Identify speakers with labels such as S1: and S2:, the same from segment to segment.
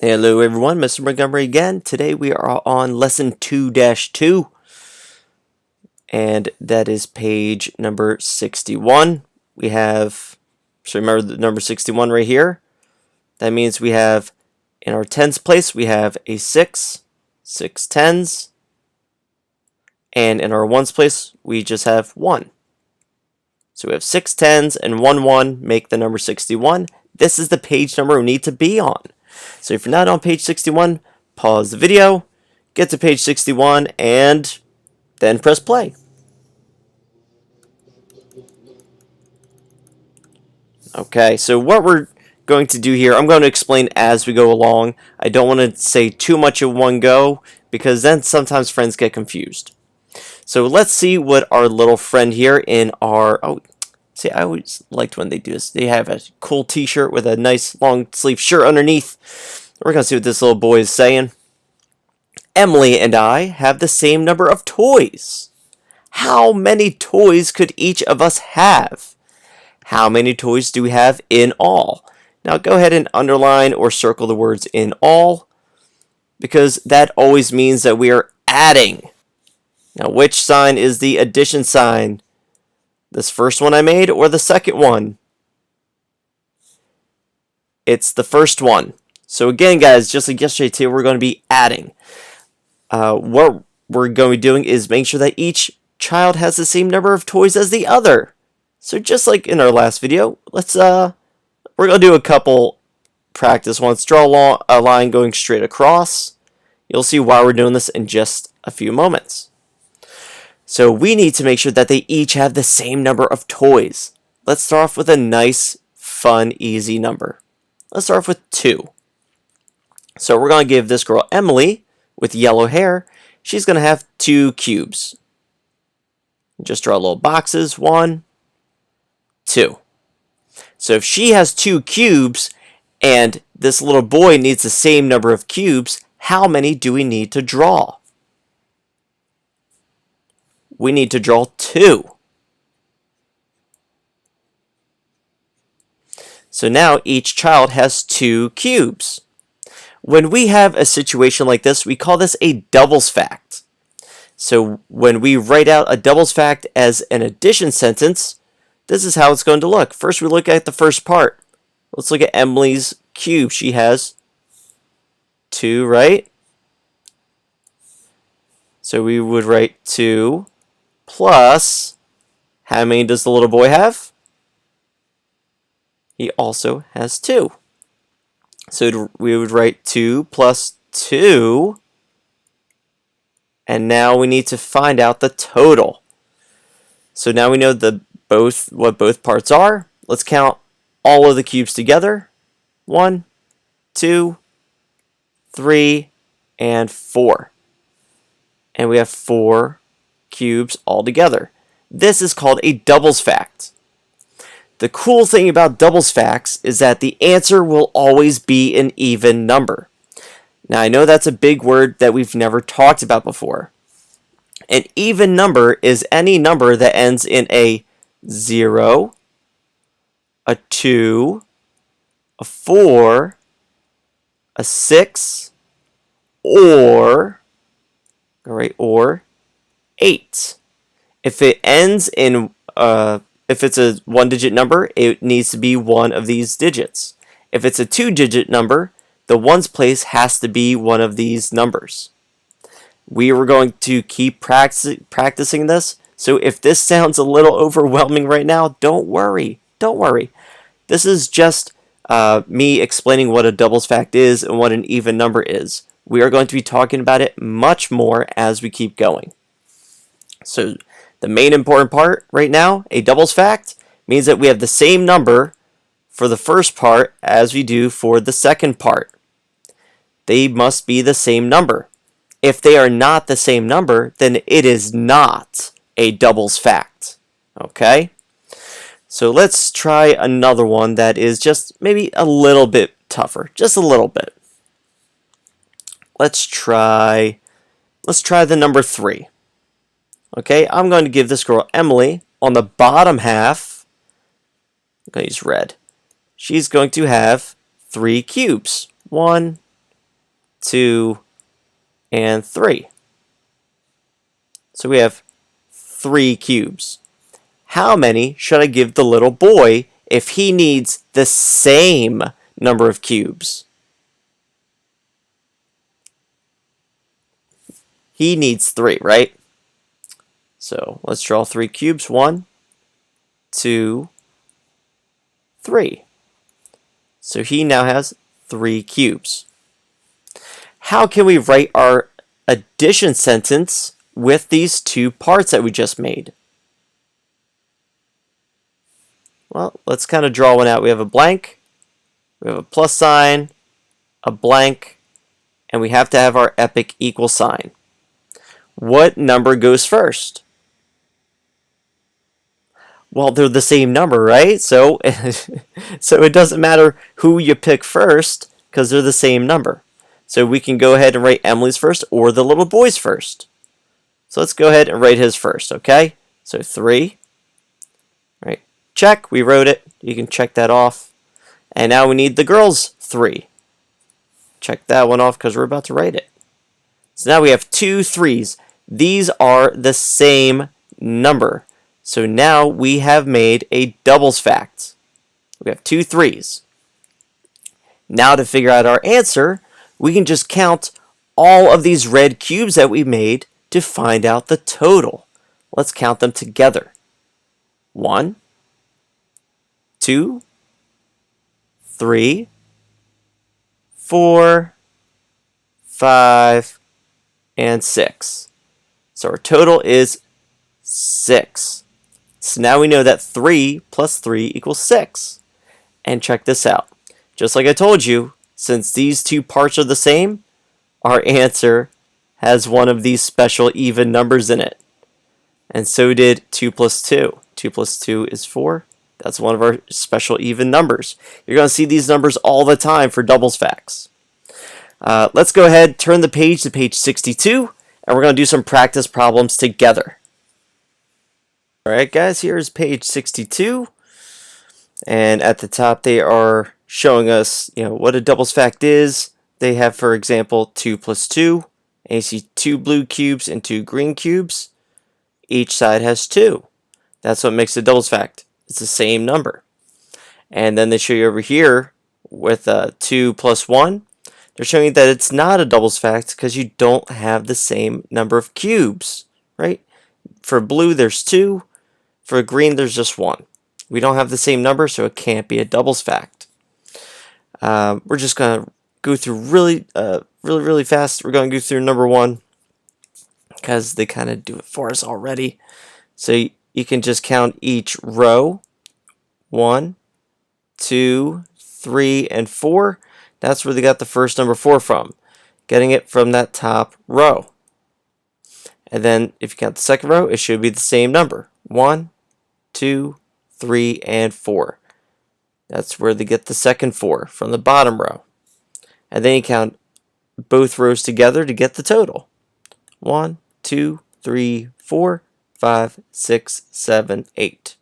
S1: Hello everyone, Mr. Montgomery again. Today we are on lesson 2-2 and that is page number 61. We have, so remember the number 61 right here. That means we have, in our tens place, we have a 6, 6 tens, and in our ones place, we just have 1. So we have 6 tens and 1 1 make the number 61. This is the page number we need to be on. So if you're not on page 61, pause the video, get to page 61, and then press play. Okay, so what we're going to do here, I'm going to explain as we go along. I don't want to say too much at one go, because then sometimes friends get confused. So let's see what our little friend here in our... See, I always liked when they do this. They have a cool t-shirt with a nice long sleeve shirt underneath. We're going to see what this little boy is saying. Emily and I have the same number of toys. How many toys could each of us have? How many toys do we have in all? Now go ahead and underline or circle the words in all, because that always means that we are adding. Now which sign is the addition sign? This first one I made or the second one? It's the first one. So again, guys, just like yesterday too, we're going to be adding. What we're going to be doing is making sure that each child has the same number of toys as the other. So just like in our last video, let's we're going to do a couple practice ones. Draw a line going straight across. You'll see why we're doing this in just a few moments. So we need to make sure that they each have the same number of toys. Let's start off with a nice, fun, easy number. Let's start off with 2. So we're going to give this girl, Emily, with yellow hair, she's going to have 2 cubes. Just draw little boxes, 1, 2. So if she has 2 cubes, and this little boy needs the same number of cubes, how many do we need to draw? We need to draw 2. So now each child has 2 cubes. When we have a situation like this, we call this a doubles fact. So when we write out a doubles fact as an addition sentence, this is how it's going to look. First, we look at the first part. Let's look at Emily's cube. She has 2, right? So we would write 2 plus, how many does the little boy have? He also has 2. So we would write 2 plus 2, and now we need to find out the total. So now we know what both parts are. Let's count all of the cubes together. 1, 2, 3, and 4. And we have 4 cubes all together. This is called a doubles fact. The cool thing about doubles facts is that the answer will always be an even number. Now I know that's a big word that we've never talked about before. An even number is any number that ends in a 0, a 2, a 4, a 6, or 8. If it ends in, if it's a 1-digit number, it needs to be one of these digits. If it's a 2-digit number, the ones place has to be one of these numbers. We were going to keep practicing this, so if this sounds a little overwhelming right now, don't worry. Don't worry. This is just me explaining what a doubles fact is and what an even number is. We are going to be talking about it much more as we keep going. So the main important part right now, a doubles fact, means that we have the same number for the first part as we do for the second part. They must be the same number. If they are not the same number, then it is not a doubles fact. Okay? So let's try another one that is just maybe a little bit tougher. Just a little bit. Let's try the number 3. Okay, I'm going to give this girl Emily on the bottom half. I'm going to use red. She's going to have 3 cubes. 1, 2, and 3. So we have 3 cubes. How many should I give the little boy if he needs the same number of cubes? He needs 3, right? So let's draw 3 cubes. 1, 2, 3. So he now has 3 cubes. How can we write our addition sentence with these 2 parts that we just made? Well, let's kind of draw one out. We have a blank, we have a plus sign, a blank, and we have to have our epic equal sign. What number goes first? Well, they're the same number, right? So, so it doesn't matter who you pick first because they're the same number. So we can go ahead and write Emily's first or the little boy's first. So let's go ahead and write his first, okay? So 3, right? Check, we wrote it. You can check that off. And now we need the girl's 3. Check that one off because we're about to write it. So now we have 2 3s. These are the same number. So now we have made a doubles fact. We have 2 3s. Now to figure out our answer, we can just count all of these red cubes that we made to find out the total. Let's count them together. 1, 2, 3, 4, 5, and 6. So our total is 6. So now we know that 3 plus 3 equals 6. And check this out. Just like I told you, since these 2 parts are the same, our answer has one of these special even numbers in it. And so did 2 plus 2. 2 plus 2 is 4. That's one of our special even numbers. You're going to see these numbers all the time for doubles facts. Let's go ahead, turn the page to page 62, and we're going to do some practice problems together. Alright guys, here's page 62. And at the top they are showing us what a doubles fact is. They have, for example, 2 plus 2. And you see 2 blue cubes and 2 green cubes. Each side has 2. That's what makes a doubles fact. It's the same number. And then they show you over here with 2 plus 1. They're showing you that it's not a doubles fact because you don't have the same number of cubes, right? For blue, there's 2. For green, there's just 1. We don't have the same number, so it can't be a doubles fact. We're just going to go through really fast. We're going to go through number 1 because they kind of do it for us already. So you can just count each row. 1, 2, 3, and 4. That's where they got the first number 4 from. Getting it from that top row. And then if you count the second row, it should be the same number. 1, 2, 3, and 4. That's where they get the second 4 from the bottom row. And then you count both rows together to get the total. 1, 2, 3, 4, 5, 6, 7, 8.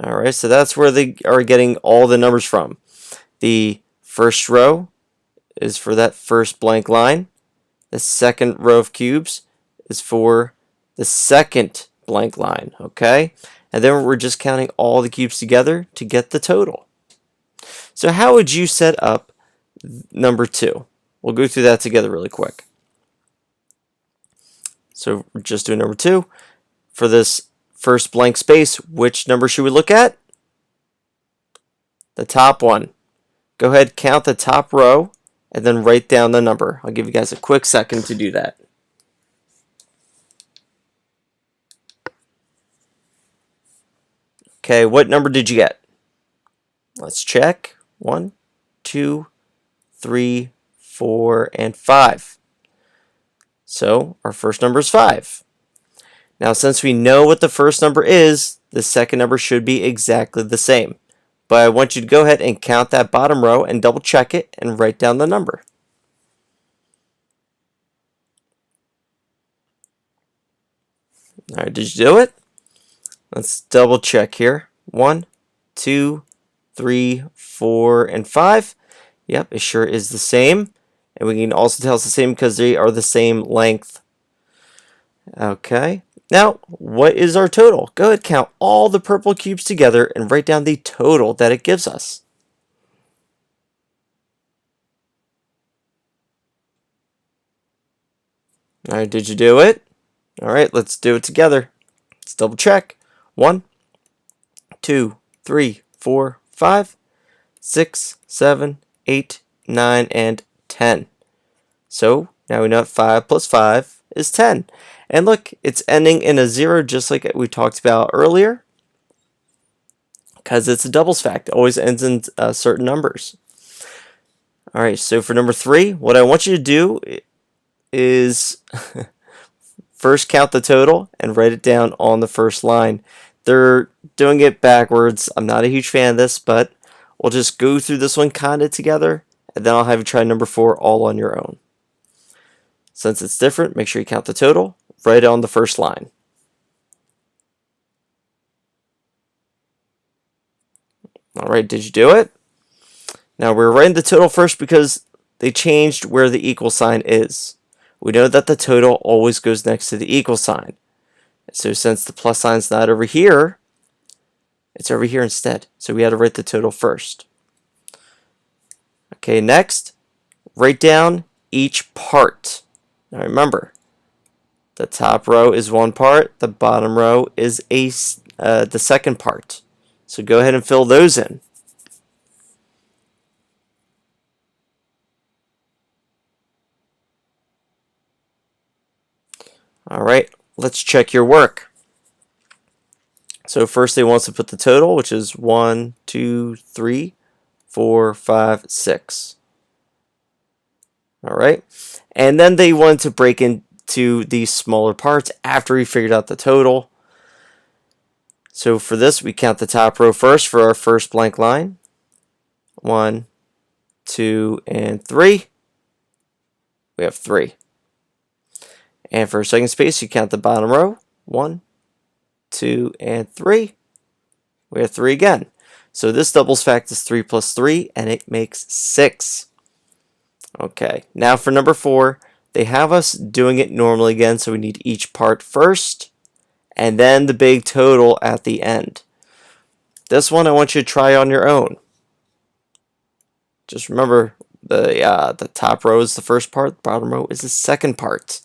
S1: Alright, so that's where they are getting all the numbers from. The first row is for that first blank line. The second row of cubes is for the second blank line, okay? And then we're just counting all the cubes together to get the total. So how would you set up number 2? We'll go through that together really quick. So we're just doing number 2. For this first blank space, which number should we look at? The top one. Go ahead, count the top row, and then write down the number. I'll give you guys a quick second to do that. Okay, what number did you get? Let's check. 1, 2, 3, 4, and 5. So our first number is 5. Now, since we know what the first number is, the second number should be exactly the same. But I want you to go ahead and count that bottom row and double check it and write down the number. Alright, did you do it? Let's double check here. 1, 2, 3, 4, and 5. Yep, it sure is the same. And we can also tell it's the same because they are the same length. Okay. Now, what is our total? Go ahead, count all the purple cubes together and write down the total that it gives us. All right, did you do it? All right, let's do it together. Let's double check. 1, 2, 3, 4, 5, 6, 7, 8, 9, and 10. So now we know 5 plus 5 is 10. And look, it's ending in a 0 just like we talked about earlier, because it's a doubles fact. It always ends in certain numbers. All right, so for number 3, what I want you to do is first count the total and write it down on the first line. They're doing it backwards. I'm not a huge fan of this, but we'll just go through this one kind of together, and then I'll have you try number 4 all on your own. Since it's different, make sure you count the total, write it on the first line. All right, did you do it? Now we're writing the total first because they changed where the equal sign is. We know that the total always goes next to the equal sign. So since the plus sign's not over here, it's over here instead. So we had to write the total first. Okay, next, write down each part. Now remember, the top row is one part, the bottom row is the second part. So go ahead and fill those in. All right, let's check your work. So first they want us to put the total, which is 1, 2, 3, 4, 5, 6. All right, and then they wanted to break into these smaller parts after we figured out the total. So for this, we count the top row first for our first blank line. 1, 2, and 3. We have 3. And for our second space, you count the bottom row. 1, 2, and 3. We have 3 again. So this doubles fact is 3 plus 3, and it makes 6. Okay, now for number 4, they have us doing it normally again, so we need each part first, and then the big total at the end. This one I want you to try on your own. Just remember, the top row is the first part, the bottom row is the second part.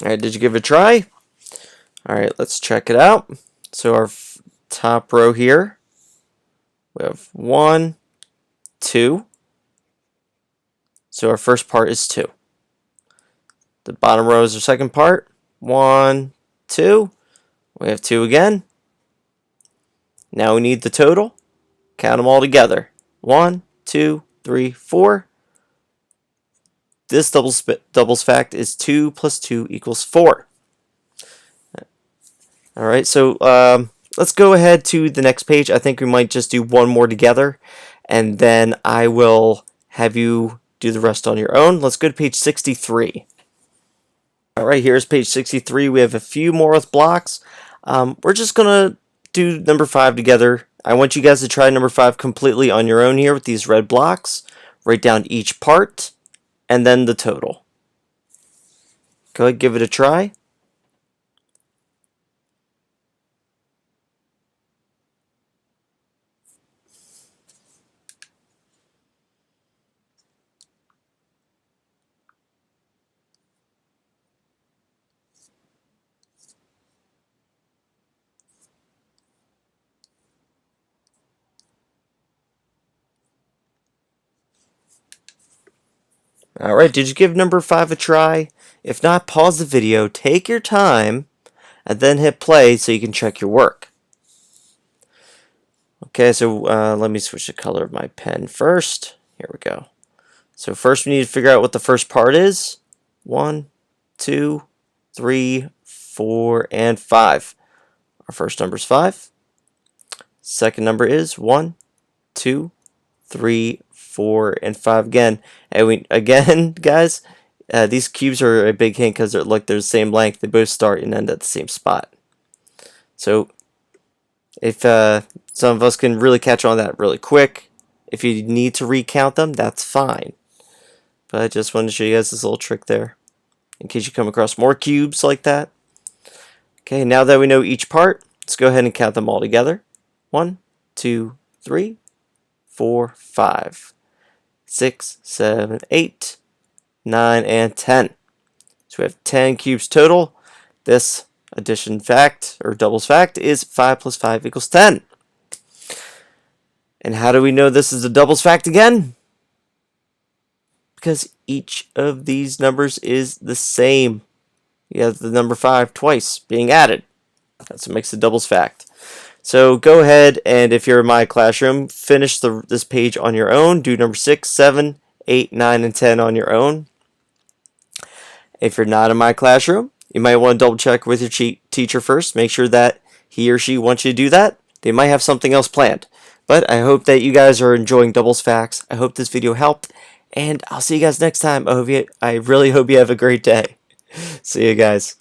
S1: Alright, did you give it a try? Alright, let's check it out. So our top row here, we have 1, 2. So our first part is 2. The bottom row is our second part. 1, 2. We have 2 again. Now we need the total. Count them all together. 1, 2, 3, 4. This doubles fact is 2 plus 2 equals 4. All right, so let's go ahead to the next page. I think we might just do one more together, and then I will have you do the rest on your own. Let's go to page 63. All right, here's page 63. We have a few more with blocks. We're just going to do number 5 together. I want you guys to try number 5 completely on your own here with these red blocks. Write down each part and then the total. Go ahead, give it a try. Alright, did you give number 5 a try? If not, pause the video, take your time, and then hit play so you can check your work. Okay, so let me switch the color of my pen first. Here we go. So first we need to figure out what the first part is. 1, 2, 3, 4, and 5. Our first number is 5. Second number is 1, 2, 3, 4, and 5 again. And again, guys, these cubes are a big hint because they're the same length. They both start and end at the same spot. So if some of us can really catch on that really quick, if you need to recount them, that's fine. But I just wanted to show you guys this little trick there, in case you come across more cubes like that. Okay, now that we know each part, let's go ahead and count them all together. 1, 2, 3, 4, 5, 6, 7, 8, 9, and 10. So we have 10 cubes total. This addition fact, or doubles fact, is 5 plus 5 equals 10. And how do we know this is a doubles fact again? Because each of these numbers is the same. You have the number 5 twice being added. That's what makes the doubles fact. So go ahead, and if you're in my classroom, finish this page on your own. Do number 6, 7, 8, 9, and 10 on your own. If you're not in my classroom, you might want to double check with your teacher first. Make sure that he or she wants you to do that. They might have something else planned. But I hope that you guys are enjoying doubles facts. I hope this video helped, and I'll see you guys next time. I really hope you have a great day. See you guys.